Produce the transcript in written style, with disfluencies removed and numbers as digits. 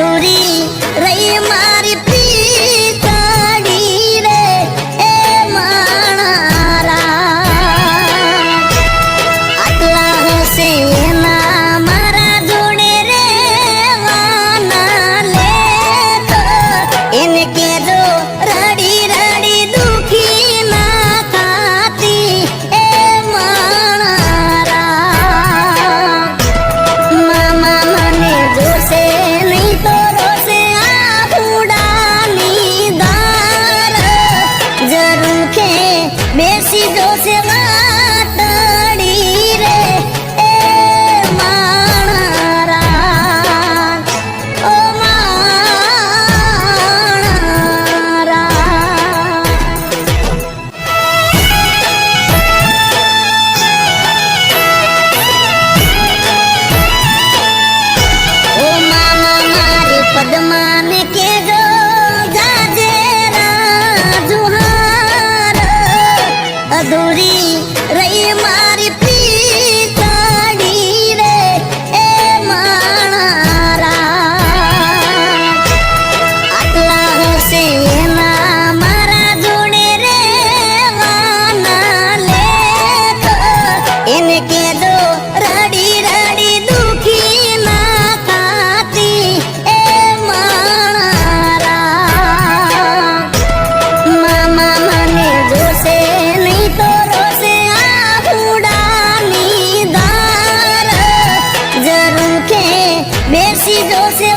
અધૂરી રહી મારી પ્રીતડી રે એ માણારા આટલા હશે એના મારા જોડે રે વાના લેત એને કેજો રડી રડી દુખી ના થાતી એ માણારા મામા મને જોશે નહીં તો રોશે આ હુડાની દાર જરૂર કે બેસી જોશે વાતડી રે એ માણારા ઓ માણારા ઓ મામા મારી પદ્માને કેજો જાજે રાજુહાર અધૂરી રહી મારી પ્રીતડી રે એ માણારા આટલા હશે એના મારા જોડે રે વાના લેત એને કેજો રડી રડી દુખી ના થાતી એ માણારા મામા મને જોશે નહીં તો રોશે આ હુડાની દાર જરૂર કે બેસી જોશે